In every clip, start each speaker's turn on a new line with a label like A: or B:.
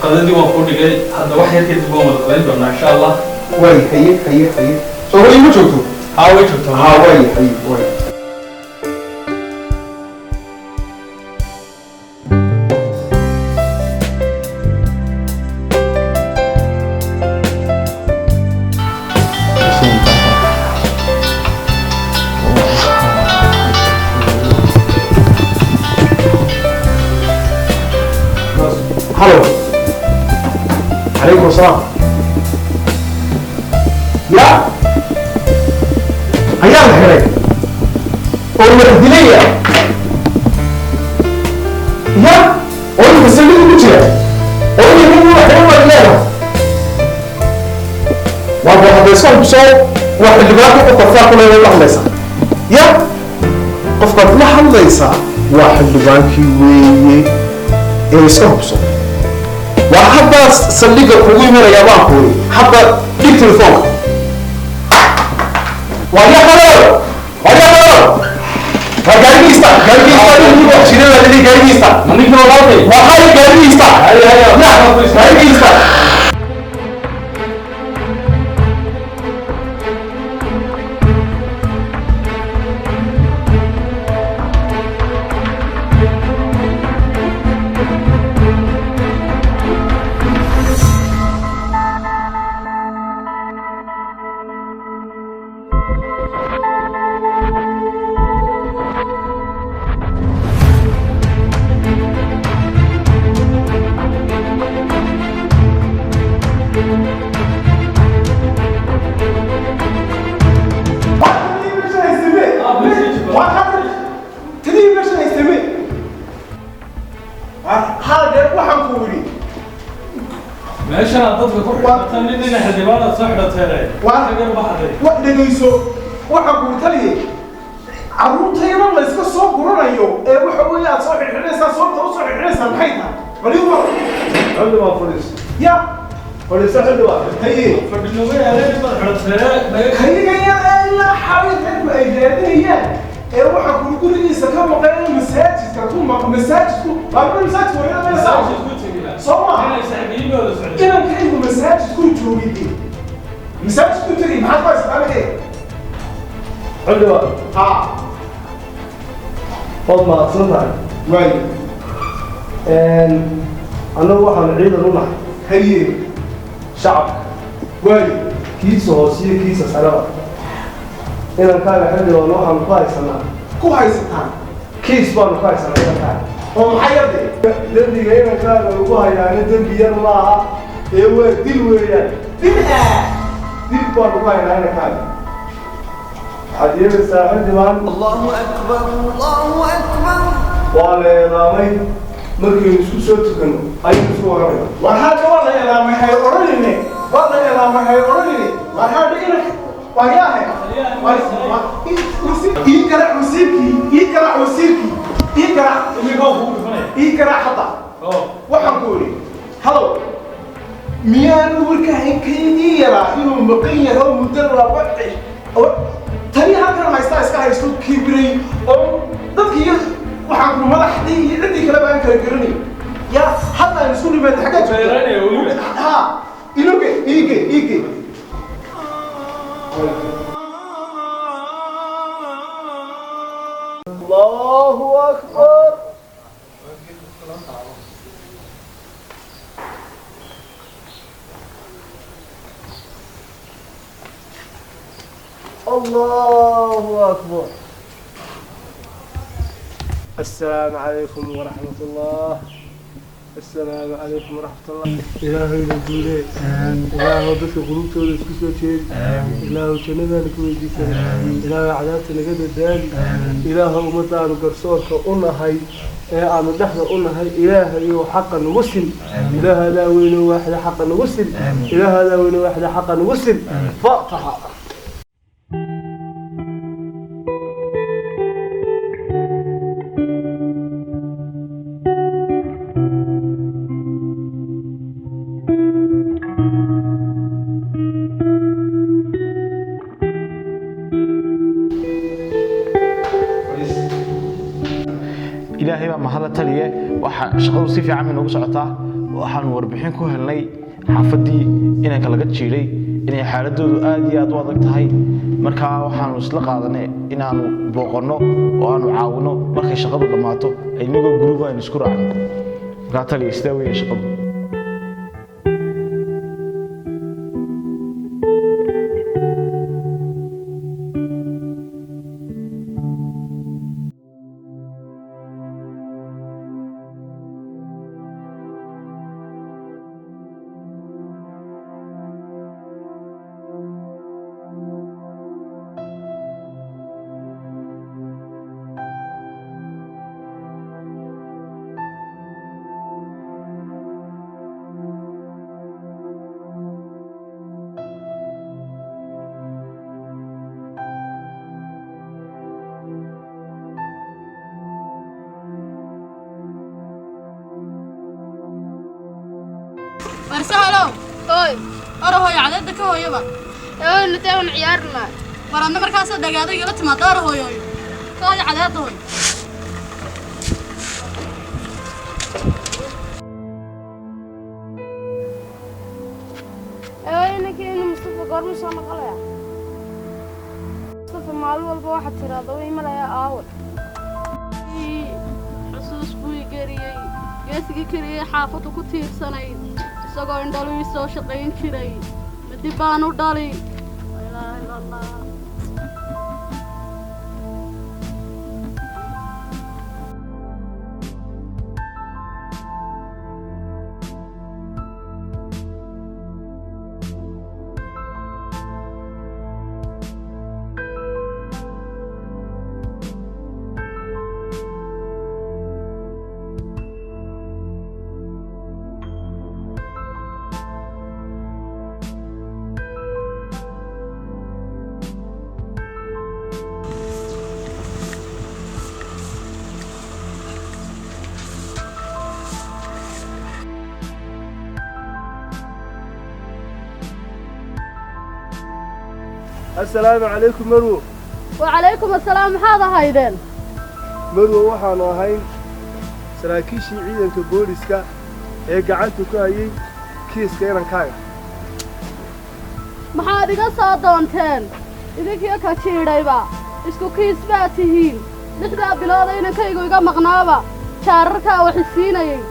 A: قضيتي وأقول لك هذا واحد كده بوم القضية إن شاء الله.
B: واي هي سو هو يمشوا
A: هاوي شفتوا.
B: واي واي هلو عليكم السلام يا أيام الحريق والمهدلية يا والمسلمين المجرى والمهدلية وحيوة إليها وابو حديثكم بصوت واحد لبراكم وقفاكم لنا الله ليسا يا قفقت لحظ ليسا واحد لبراكي ويي إيسكم بصوت وحتى سلقة قوي من اليابان قوي حتى ديك تلفون ويا قرار وقال يستا اللي شنو اللي قال يستا
A: منك نو راضي.
B: وهاي قال يستا
A: هيا
B: لا قال يستا
A: ماشي أنا ضدك كل تمرين إحنا دبارة صحرة ترى.
B: وأنا ودنيسو وحقول تلي عروتين الله يسكت صوب قرنايو وحقول يا صاحب الحنيسة صوب صاحب الحنيسة محيطها وليوم
C: عندما فلوس
B: يا
C: فلوس عندما
B: هي
A: فبالنوبة على صحرة ترى.
B: هي إلا حبيت علم أجنبية وحقول كل إنسان كم قال مساجد كم مساجد بعمل مساجد ولا مساجد صوما
A: أنا سعيد ولا سعيد.
B: إنا كأنه مساجد كل جويدي مساجد كل تري ما حد بس تعمل إيه
C: عندما فضل ما صنع
B: واي
C: أنا واحد عيد الروح
B: هي
C: شعب
B: واي
C: كيس وصية كيس سلامة إن كان حد لو نوع من كويس أنا
B: كويس تان
C: كيس بان كويس أنا كان
B: ومحير دي
C: دمي هنا كان الوها يعني دمي يلا إيوه دل ويا
B: دي
C: دل بان كويس أنا كان عديم الساحل دمان
D: الله أكبر الله أكبر
C: وعلى رامي مركي نسوسو تكنو أي نسوسو رامي
B: وهذا والله يا ما هي أوريني والله يا ما هي أوريني وهذا إنك وياه يقرأ وسيركي يقرأ حتى وحنقولي هلو ميان وركه كيدي يرى إنه مقيم هو مدرب وقعي تاني هكذا ما يستاهل إسكاه يسلوك كبري أو ضدك وحنقول مدحتي عندي كلام عن كرجرني يا حتى نسولي ما تحكي ها إيجي
C: الله أكبر الله أكبر السلام عليكم ورحمة الله السلام عليكم ورحمة الله إلهي نجولي إلهي ضدك قلوبته ونسكسه شيء إلهي جندا نكوي جيسا إلهي عداتنا قد الدالي إلهي أمتان قرصورك أنهي أنا نحن أنهي إلهي حقا وسل إلهي لا وين واحد حقا وسل إلهي لا وين واحد حقا وسل فاطحة
E: إلهي ما هذا تليه وح شغل صيفي عامل نقص عطاه waxaan warbixin ku helnay xaafadii inanka laga jiiray inay xaaladoodu aad iyo aad u adag tahay markaa waxaanu isla qaadanay inaanu booqanno oo aanu caawino markay shaqadu dhammaato inagoo guruub aynu isku raacno markaa taliya sidee weeye shaqadu
F: مرسالو هوي أروح يا عدد كهو يبا هوي نتاون عيارنا ورنا مركز دقيقة يلا ما دار هوي هوي عدد هوي هوي نكين مصطفى قرمش أنا قليا مصطفى معلول البواحد ترى ضوي ملايا أول حسوس بوي قريي قاسي كريه حافظ كتير سنين isagoo indhalu soo shaqayn jiray mid baan u dhalay la ilaha illa allah
C: السلام عليكم مرو.
F: وعليكم السلام هذا هايدين
C: مرو waxaan ahayn saraakiishii ciidanka booliska ee gacanta ku hayay kiiska inankaaga
F: maxaad iga soo doonteen idinkii ka jiidhayba isku kiis baa tihiin lixda bilood inankaygu iga maqnaaba jaararka wax siinayay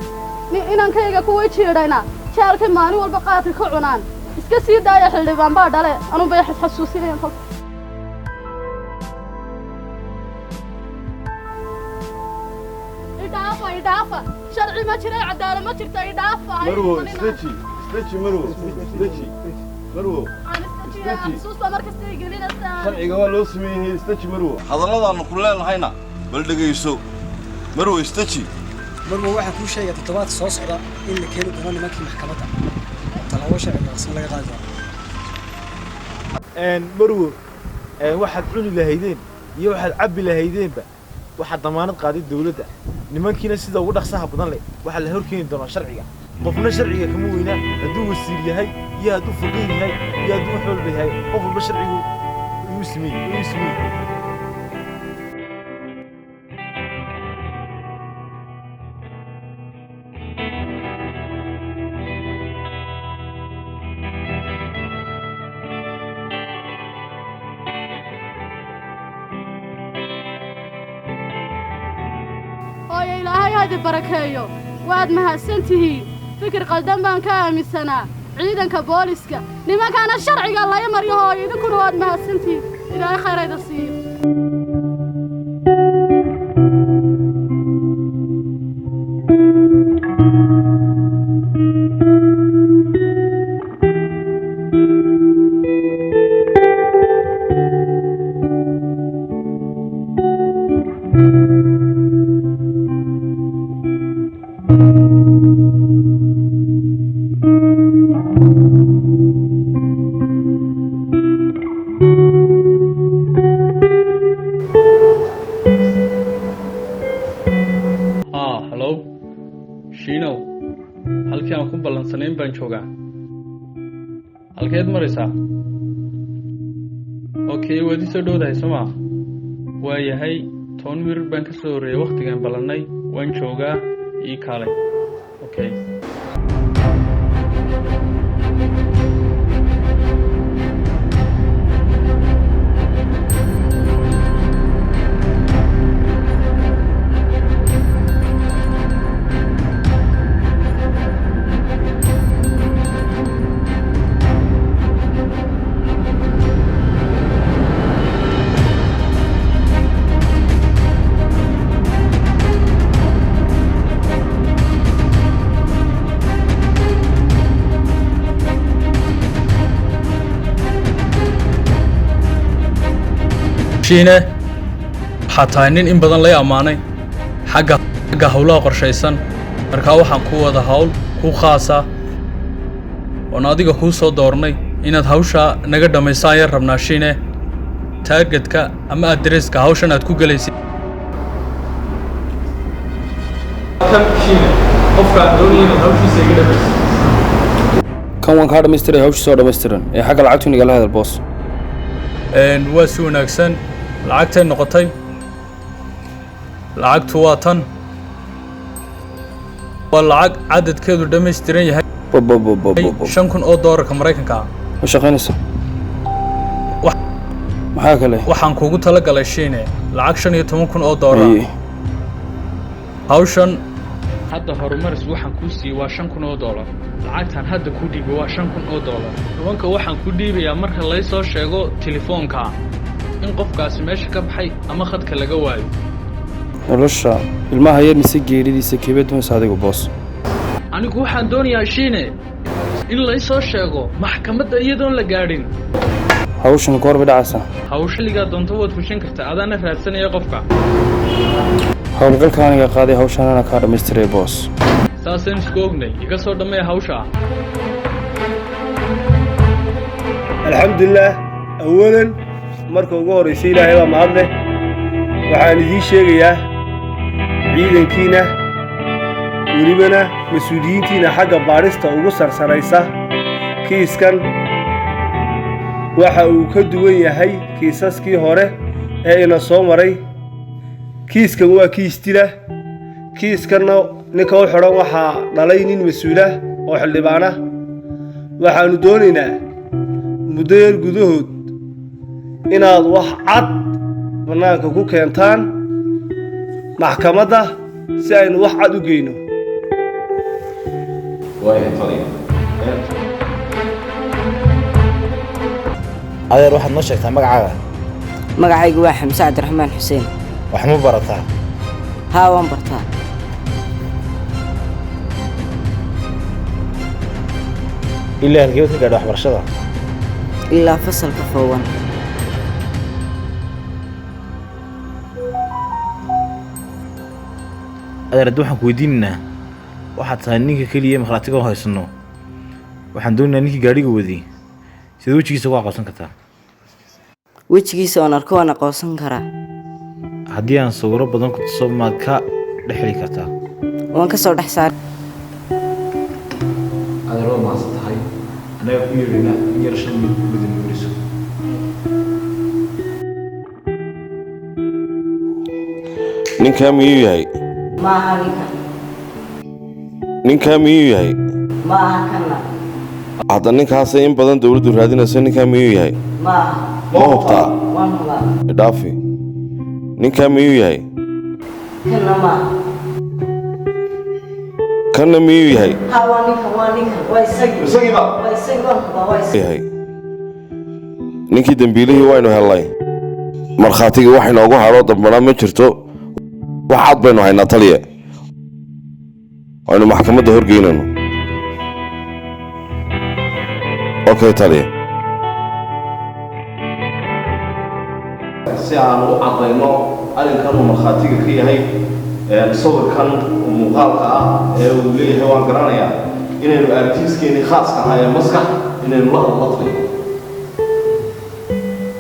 F: inankayga kuwa jiidhayna jaalkii maalin walba qaadka ka cunaan iska sii daaya xildhibaan baa dhale anu bay xasuusinayaan qofka idaafa sharci ma jira cadaalad ma jirto idaafa
C: marwo istaji marwo
F: xasuusta markasta ay gelinaysaa
C: sharciga waa loo sameeyay istaji marwo
G: hadalladaan ku leenahayna bal dhageyso marwo istaji
H: marwo waxa ku sheegay toddobaad soo socda in la keeno doono nimankii maxkamadda talaabo sharci ah laga qaado
E: marwo waxaad cuni lahaydeen iyo waxaad cabbi lahaydeenba waxaad damaanad qaaday dawladda nimankiina sida ugu dhaqsaha badan leh waxa la horkeeni doonaa sharciga qofna sharciga kama weynaa hadduu wasiir yahay iyo hadduu fogeyn yahay iyo hadduu wax walba yahay qof walba sharcigu uu sameeyey
F: هذا بركايو واد مهسنتي فكر قلدم بان كامسنا عيدن كبوليسكا نما كان الشرعي الله يمري هو يذكر واد مهسنتي الى خير يدصير
A: baan joogaa halkeed maraysaa okay wadi soo dhowdahay soma waa yahay 10 mir baan ka soo horeeyay waqtigan ballanay waan joogaa ii kaalay okay shiine waxaa tahay nin in badan lay ammaanay xagga howlaha qorshaysan markaa waxaan ku wada hawl ku khaasa oon adiga kuu soo doornay inaad hawshaa naga dhammaysa ayaan rabnaa shiine taargetka ama adreeska hawshan aad ku gelaysid
I: kan waan kaa dhammaystiray hawshii soo dhammaystiran ee xagga lacagtu nigala hadal boos
A: waa si wanaagsan lacagtay noqotay lacagtu waa tan waa lacag cadadkeedu dhammaystiran yahay $5,000 Maraykanka ah
I: ma shaqaynaysa maxaa kale
A: waxaan kuugu tala galay shiine lacag $15,000 hawshan hadda horumaris waxaan kuu siiyey waa $5,000 lacagtan hadda ku dhiibay waa $5,000 nimanka waxaan ku dhiibayaa marka lay soo sheego telefoonka in qofkaasi meesha ka baxay ama khadka laga waayo
I: nolosha ilmaha yar mise geeridiisa keebad hoos adigu boos
A: anigu waxaan doonayaa shiine in lay soo sheego maxkamadda iyadoon la gaadhin
I: hawshan goor bay dhacaysaa
A: hawshaligaa doonto waad fushin kartaa adaana raadsanaya qofka
I: howlgalka aniga qaaday hawshan ana kaa dhammaystiray boos
A: saasaan isku ognay iga soo dhammeeya hawsha
C: alxamdulilah awalan marka ugu horraysay ilaahay baa mahad leh waxaan idiin sheegayaa ciidankiina welibana mas-uuliyiintiina xagga baadhista ugu sarsaraysa kiiskan waxa uu ka duwan yahay kiisaskii hore ee ina soo maray kiiskan waa kiis dila kiiskanna ninka u xidhan waxaa dhalay nin mas-uulah oo xildhibaana waxaannu doonaynaa muddo yar gudahood inaad wax cad bannaanka ku keentaan maxkamadda si aynu wax cad u geyno
E: adeer waxaad noo sheegtaa magacaaga
J: magacaygu waa xamse cabdiraxmaan xuseen
E: wax ma barataa
J: haa waan bartaa
E: ilaa halkeed ka gaadha waxbarashada
J: ilaa fasalka foowan
E: adeer hadda waxaan ku weydiinaynaa waxaad tahay ninka keliya makhaatiga haysano waxaan doonaynaa ninkii gaadhiga waday sida wejigiisa uga aqoonsan kartaa
J: wejigiisa oon arko waan aqoonsan karaa
E: haddii aan sawiro badan ku tuso maad ka dhex heli kartaa
J: waan ka soo dhex saar
E: adeer waa mahadsan tahay annaga ku yeedhina in yar 5 minut gudan guriso
G: ninkaa miyuu yahay
J: maaha ninkan
G: ninkaa miyuu yahay
J: maaha kanna
G: hadda ninkaasay in badan dawladdu raadinayso ninkaa miyuu yahay
J: maaha
G: ma hubtaa
J: waan hubaa
G: idhaafi ninkaa miyuu yahay
J: kanna maaha
G: kanna miyuu yahay
J: haa waa ninkan waa isagii waa isagii waan hubaa waa isagii
G: yahay ninkii dembiilihii waynu hellay markhaatigii wax inoogu hadhoo dambana ma jirto wax cad baynu haynaa taliya aynu maxkamadda horgeynayno okay taliya
B: si aan u caddayno arrinkan uu markhaatiga ka yahay sawirkan muuqaalka ah ee uu leeyahay waan garanayaa inaynu artiiskeenii khaaska ahaa ee maskax inaynu la hadlatay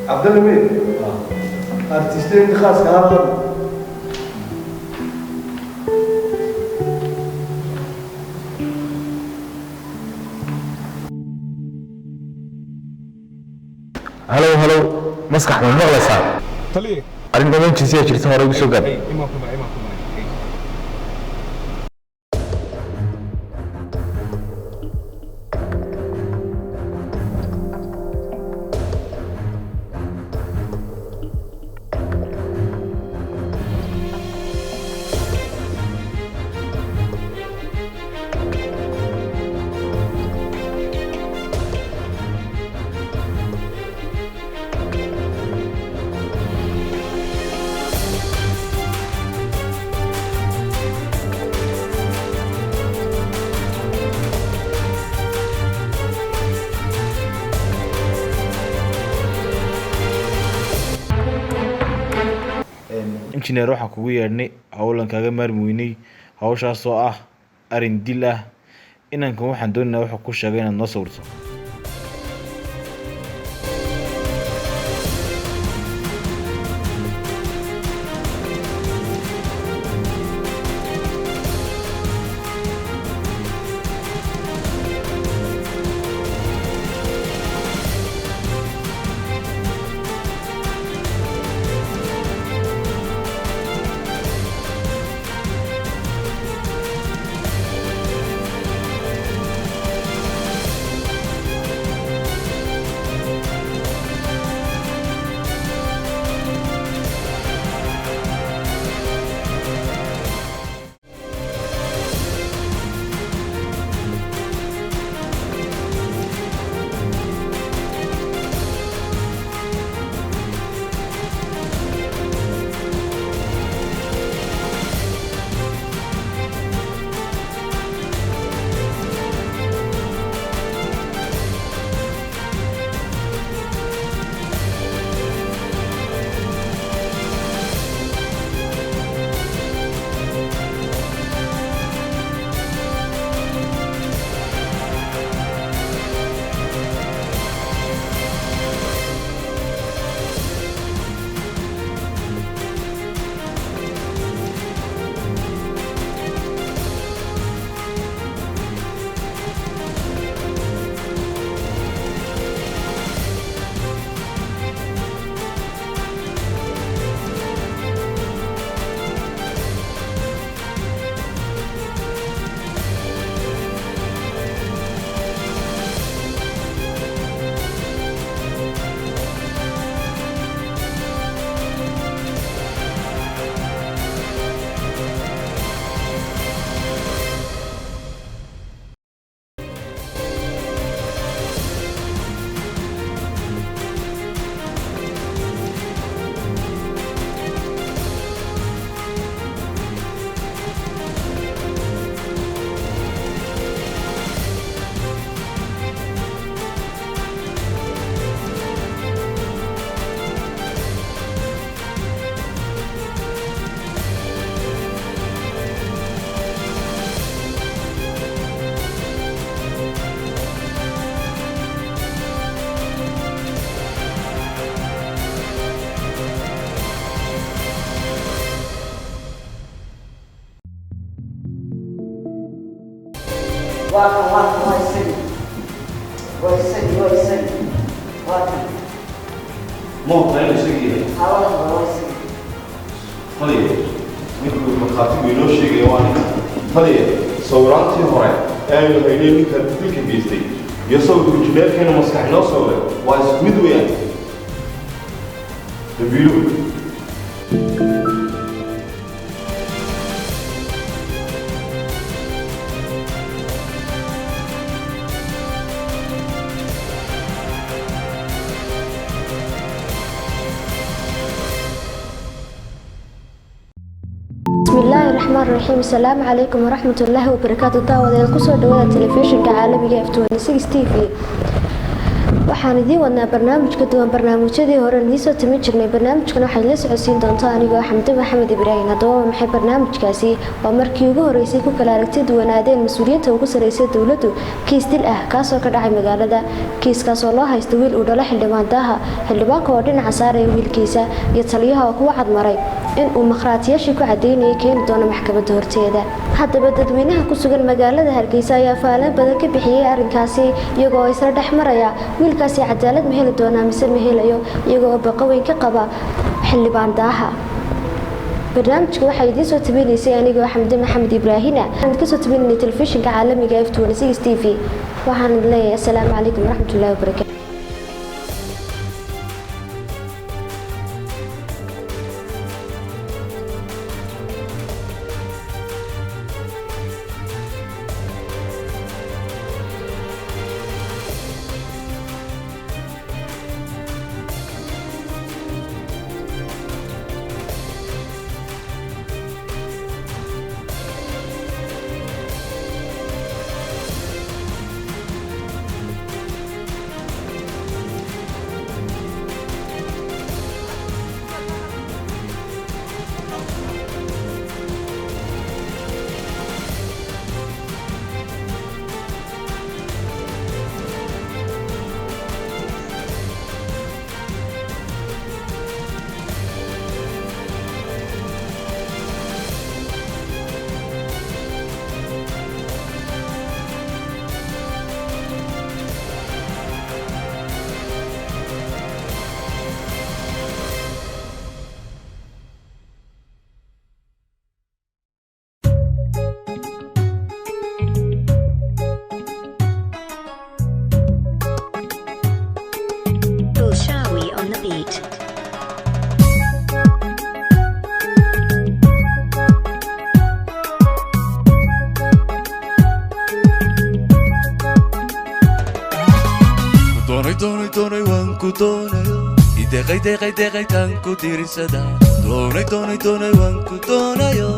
C: cabdilamiid artiisteenii khaaska ahaa
E: halow maskax ma maqlaysaa arrin dhamaantiisa jirta hore ugu soo gaadhay injineer waxaan kugu yeedhnay howlan kaaga maarmi weynay hawshaas oo ah arrin dil ah inankan waxaan doonaynaa wuxuu ku sheegay inaad noo sawirto
G: sawiraantii hore aanu haynay ninka dilka geystay iyo sawirka injineerkeena maskax inoo sawiray waa isku mid weeyaan dambiiluhu
K: بسم الله الرحمن الرحيم السلام عليكم ورحمة الله وبركاته دعوة الكسر دوّة تلفزيون كعالمي F26 TV waxaan idin wadnaa barnaamij ka duwan barnaamijyadii hore idin soo timi jirnay barnaamijkan waxay la socodsiin doontaa anigoo Xamdi Maxamed Ibrahim haddaba maxay barnaamijkaasi waa markii ugu horeysay ku kala aragti duwanaadeen mas'uuliyiinta ugu sareysay dawladdu kiis dil ah kaasoo ka dhacay magaalada kiiskaas oo loo haysto wiil uu dhalay xildhibaanka oo dhinaca saaraya wiilkiisa iyo taliyaha oo ku cadmaray in uu maqraatiyaashii ku cadeynayay keeni doono maxkamadda horteeda haddaba dadweynaha ku sugan magaalada Hargeysa ayaa faalan badan ka bixiyay arrinkaasi iyagoo isla dhex maraya wiilkaasi cadaalad ma heli doonaa mise ma helayo iyagoo baqaweyn ka qaba xildhibaan daaha barnaamijka waxaa idiin soo tabinaysay anigoo Xamdi Maxamed Ibrahim aan ka soo tabinay telefishinka caalamiga F26 TV waxaan leeyahay assalaamu calaykum waraxmatullaahi wabarakaatuh
L: website.
M: doonay waan ku doonayo ideeqay tanku dirisada doonay waan ku doonayo